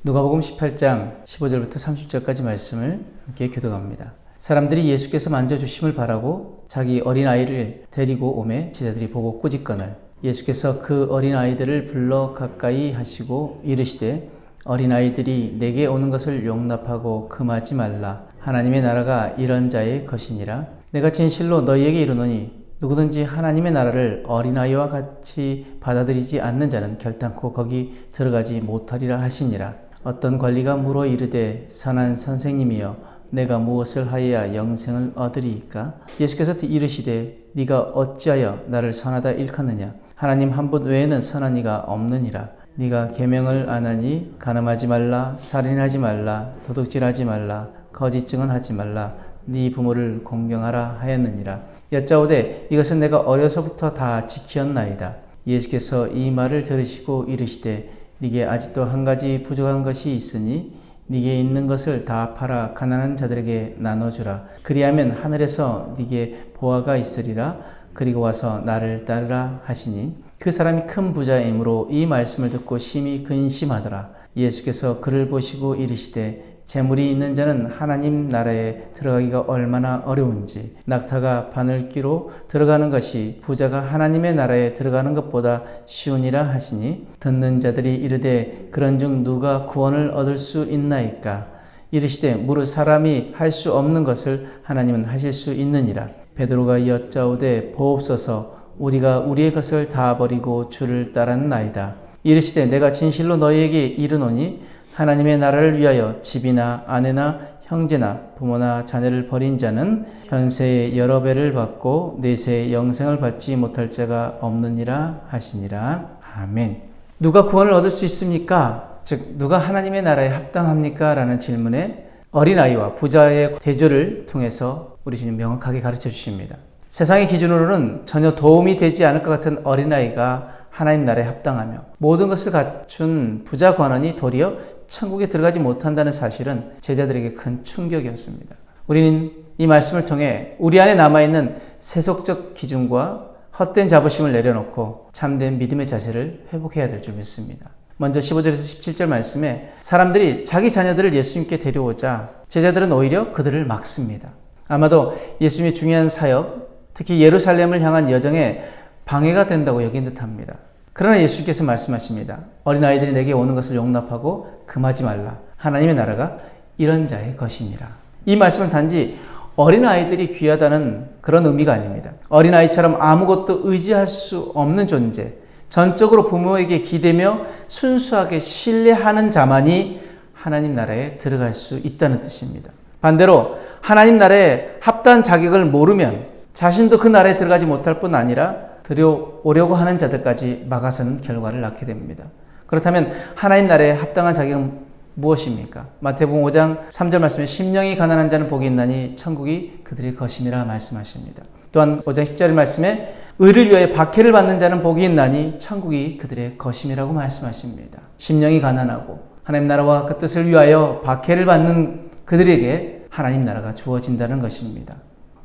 누가복음 18장 15절부터 30절까지 말씀을 함께 교독합니다. 사람들이 예수께서 만져주심을 바라고 자기 어린아이를 데리고 오매 제자들이 보고 꾸짖거늘 예수께서 그 어린아이들을 불러 가까이 하시고 이르시되 어린아이들이 내게 오는 것을 용납하고 금하지 말라. 하나님의 나라가 이런 자의 것이니라. 내가 진실로 너희에게 이르노니 누구든지 하나님의 나라를 어린아이와 같이 받아들이지 않는 자는 결단코 거기 들어가지 못하리라 하시니라. 어떤 관리가 물어 이르되 선한 선생님이여 내가 무엇을 하여야 영생을 얻으리이까? 예수께서 이르시되 네가 어찌하여 나를 선하다 일컫느냐? 하나님 한 분 외에는 선한 이가 없느니라. 네가 계명을 안 하니 간음하지 말라, 살인하지 말라, 도둑질하지 말라, 거짓 증언하지 말라, 네 부모를 공경하라 하였느니라. 여짜오되 이것은 내가 어려서부터 다 지키었나이다. 예수께서 이 말을 들으시고 이르시되 네게 아직도 한 가지 부족한 것이 있으니 네게 있는 것을 다 팔아 가난한 자들에게 나눠주라. 그리하면 하늘에서 네게 보화가 있으리라. 그리고 와서 나를 따르라 하시니 그 사람이 큰 부자이므로 이 말씀을 듣고 심히 근심하더라. 예수께서 그를 보시고 이르시되 재물이 있는 자는 하나님 나라에 들어가기가 얼마나 어려운지 낙타가 바늘귀로 들어가는 것이 부자가 하나님의 나라에 들어가는 것보다 쉬우니라 하시니 듣는 자들이 이르되 그런즉 누가 구원을 얻을 수 있나이까? 이르시되 무릇 사람이 할 수 없는 것을 하나님은 하실 수 있느니라. 베드로가 여짜오되 보옵소서 우리가 우리의 것을 다 버리고 주를 따랐나이다. 이르시되 내가 진실로 너희에게 이르노니 하나님의 나라를 위하여 집이나 아내나 형제나 부모나 자녀를 버린 자는 현세의 여러 배를 받고 내세의 영생을 받지 못할 자가 없느니라 하시니라. 아멘. 누가 구원을 얻을 수 있습니까? 즉 누가 하나님의 나라에 합당합니까? 라는 질문에 어린아이와 부자의 대조를 통해서 우리 주님 명확하게 가르쳐 주십니다. 세상의 기준으로는 전혀 도움이 되지 않을 것 같은 어린아이가 하나님 나라에 합당하며 모든 것을 갖춘 부자 관원이 도리어 천국에 들어가지 못한다는 사실은 제자들에게 큰 충격이었습니다. 우리는 이 말씀을 통해 우리 안에 남아있는 세속적 기준과 헛된 자부심을 내려놓고 참된 믿음의 자세를 회복해야 될 줄 믿습니다. 먼저 15절에서 17절 말씀에 사람들이 자기 자녀들을 예수님께 데려오자 제자들은 오히려 그들을 막습니다. 아마도 예수님의 중요한 사역, 특히 예루살렘을 향한 여정에 방해가 된다고 여긴 듯합니다. 그러나 예수께서 말씀하십니다. 어린아이들이 내게 오는 것을 용납하고 금하지 말라. 하나님의 나라가 이런 자의 것이니라. 이 말씀은 단지 어린아이들이 귀하다는 그런 의미가 아닙니다. 어린아이처럼 아무것도 의지할 수 없는 존재, 전적으로 부모에게 기대며 순수하게 신뢰하는 자만이 하나님 나라에 들어갈 수 있다는 뜻입니다. 반대로 하나님 나라에 합당한 자격을 모르면 자신도 그 나라에 들어가지 못할 뿐 아니라 들여오려고 하는 자들까지 막아서는 결과를 낳게 됩니다. 그렇다면 하나님 나라에 합당한 자격은 무엇입니까? 마태복음 5장 3절 말씀에 심령이 가난한 자는 복이 있나니 천국이 그들의 것임이라 말씀하십니다. 또한 5장 10절 말씀에 의를 위하여 박해를 받는 자는 복이 있나니 천국이 그들의 것임이라고 말씀하십니다. 심령이 가난하고 하나님 나라와 그 뜻을 위하여 박해를 받는 그들에게 하나님 나라가 주어진다는 것입니다.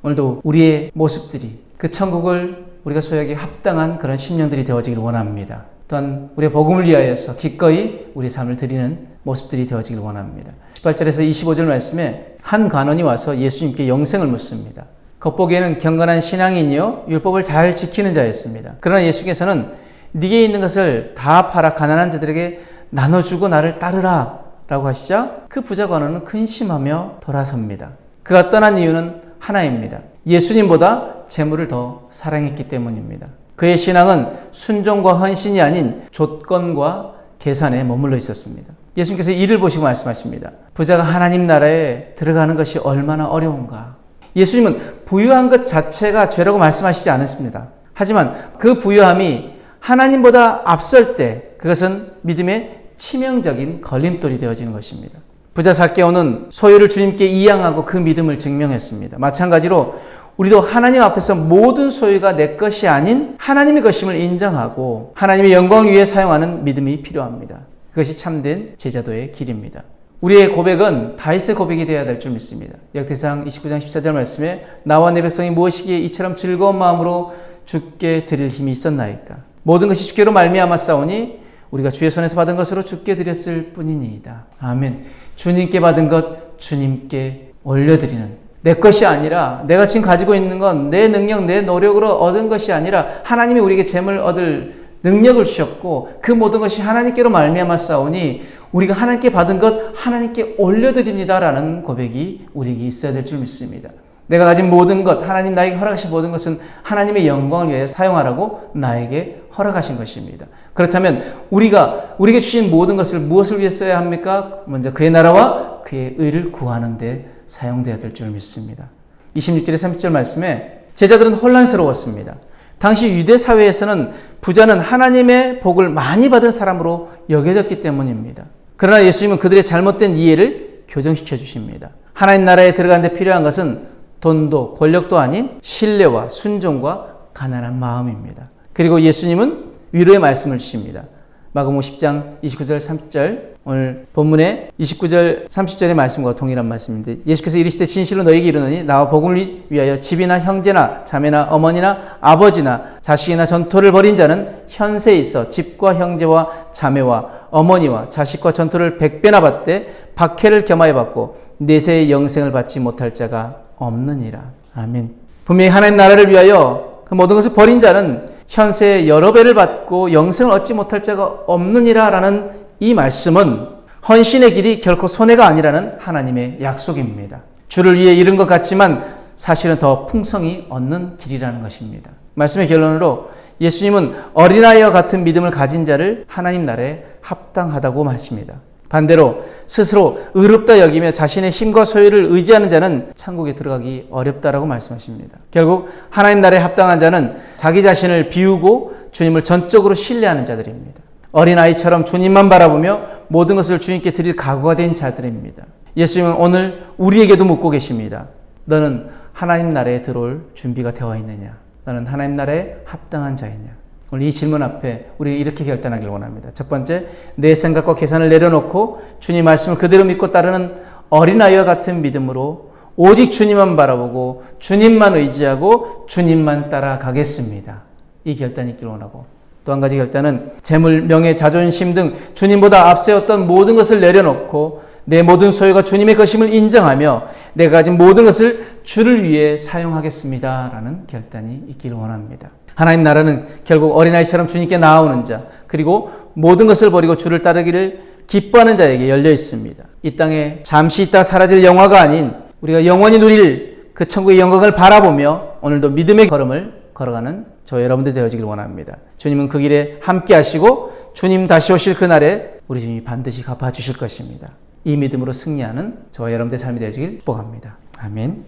오늘도 우리의 모습들이 그 천국을 우리가 소유하기에 합당한 그런 심령들이 되어지기를 원합니다. 또한 우리의 복음을 위하여서 기꺼이 우리의 삶을 드리는 모습들이 되어지기를 원합니다. 18절에서 25절 말씀에 한 관원이 와서 예수님께 영생을 묻습니다. 겉보기에는 경건한 신앙인이요 율법을 잘 지키는 자였습니다. 그러나 예수께서는 네게 있는 것을 다 팔아 가난한 자들에게 나눠주고 나를 따르라 라고 하시자 그 부자 관원은 근심하며 돌아섭니다. 그가 떠난 이유는 하나입니다. 예수님보다 재물을 더 사랑했기 때문입니다. 그의 신앙은 순종과 헌신이 아닌 조건과 계산에 머물러 있었습니다. 예수님께서 이를 보시고 말씀하십니다. 부자가 하나님 나라에 들어가는 것이 얼마나 어려운가. 예수님은 부유한 것 자체가 죄라고 말씀하시지 않았습니다. 하지만 그 부유함이 하나님보다 앞설 때 그것은 믿음의 치명적인 걸림돌이 되어지는 것입니다. 부자 삭개오는 소유를 주님께 이양하고 그 믿음을 증명했습니다. 마찬가지로 우리도 하나님 앞에서 모든 소유가 내 것이 아닌 하나님의 것임을 인정하고 하나님의 영광을 위해 사용하는 믿음이 필요합니다. 그것이 참된 제자도의 길입니다. 우리의 고백은 다윗의 고백이 되어야 될 줄 믿습니다. 역대상 29장 14절 말씀에 나와 내 백성이 무엇이기에 이처럼 즐거운 마음으로 주께 드릴 힘이 있었나이까. 모든 것이 주께로 말미암아 싸우니 우리가 주의 손에서 받은 것으로 주께 드렸을 뿐이니이다. 아멘. 주님께 받은 것 주님께 올려드리는, 내 것이 아니라, 내가 지금 가지고 있는 건 내 능력, 내 노력으로 얻은 것이 아니라 하나님이 우리에게 재물을 얻을 능력을 주셨고 그 모든 것이 하나님께로 말미암아 싸우니 우리가 하나님께 받은 것 하나님께 올려드립니다라는 고백이 우리에게 있어야 될 줄 믿습니다. 내가 가진 모든 것, 하나님 나에게 허락하신 모든 것은 하나님의 영광을 위해 사용하라고 나에게 허락하신 것입니다. 그렇다면 우리에게 주신 모든 것을 무엇을 위해 써야 합니까? 먼저 그의 나라와 그의 의를 구하는 데 사용되어야 될 줄 믿습니다. 26절에 30절 말씀에 제자들은 혼란스러웠습니다. 당시 유대 사회에서는 부자는 하나님의 복을 많이 받은 사람으로 여겨졌기 때문입니다. 그러나 예수님은 그들의 잘못된 이해를 교정시켜 주십니다. 하나님 나라에 들어가는 데 필요한 것은 돈도 권력도 아닌 신뢰와 순종과 가난한 마음입니다. 그리고 예수님은 위로의 말씀을 주십니다. 마가복음 10장 29절 30절, 오늘 본문의 29절 30절의 말씀과 동일한 말씀인데, 예수께서 이르시되 진실로 너희에게 이르노니 나와 복음을 위하여 집이나 형제나 자매나 어머니나 아버지나 자식이나 전토를 벌인 자는 현세에 있어 집과 형제와 자매와 어머니와 자식과 전토를 100배나 받되 박해를 겸하여 받고 내세의 영생을 받지 못할 자가 없느니라. 아멘. 분명히 하나님 나라를 위하여 그 모든 것을 버린 자는 현세에 여러 배를 받고 영생을 얻지 못할 자가 없느니라 라는 이 말씀은 헌신의 길이 결코 손해가 아니라는 하나님의 약속입니다. 주를 위해 이룬 것 같지만 사실은 더 풍성히 얻는 길이라는 것입니다. 말씀의 결론으로 예수님은 어린아이와 같은 믿음을 가진 자를 하나님 나라에 합당하다고 하십니다. 반대로 스스로 의롭다 여기며 자신의 힘과 소유를 의지하는 자는 천국에 들어가기 어렵다라고 말씀하십니다. 결국 하나님 나라에 합당한 자는 자기 자신을 비우고 주님을 전적으로 신뢰하는 자들입니다. 어린아이처럼 주님만 바라보며 모든 것을 주님께 드릴 각오가 된 자들입니다. 예수님은 오늘 우리에게도 묻고 계십니다. 너는 하나님 나라에 들어올 준비가 되어 있느냐? 너는 하나님 나라에 합당한 자이냐? 오늘 이 질문 앞에 우리 이렇게 결단하길 원합니다. 첫 번째, 내 생각과 계산을 내려놓고 주님 말씀을 그대로 믿고 따르는 어린아이와 같은 믿음으로 오직 주님만 바라보고 주님만 의지하고 주님만 따라가겠습니다. 이 결단이 있길 원하고, 또 한 가지 결단은 재물, 명예, 자존심 등 주님보다 앞세웠던 모든 것을 내려놓고 내 모든 소유가 주님의 것임을 인정하며 내가 가진 모든 것을 주를 위해 사용하겠습니다 라는 결단이 있기를 원합니다. 하나님 나라는 결국 어린아이처럼 주님께 나아오는 자, 그리고 모든 것을 버리고 주를 따르기를 기뻐하는 자에게 열려 있습니다. 이 땅에 잠시 있다 사라질 영화가 아닌 우리가 영원히 누릴 그 천국의 영광을 바라보며 오늘도 믿음의 걸음을 걸어가는 저 여러분들 되어지길 원합니다. 주님은 그 길에 함께 하시고 주님 다시 오실 그날에 우리 주님이 반드시 갚아주실 것입니다. 이 믿음으로 승리하는 저와 여러분들의 삶이 되어지길 축복합니다. 아멘.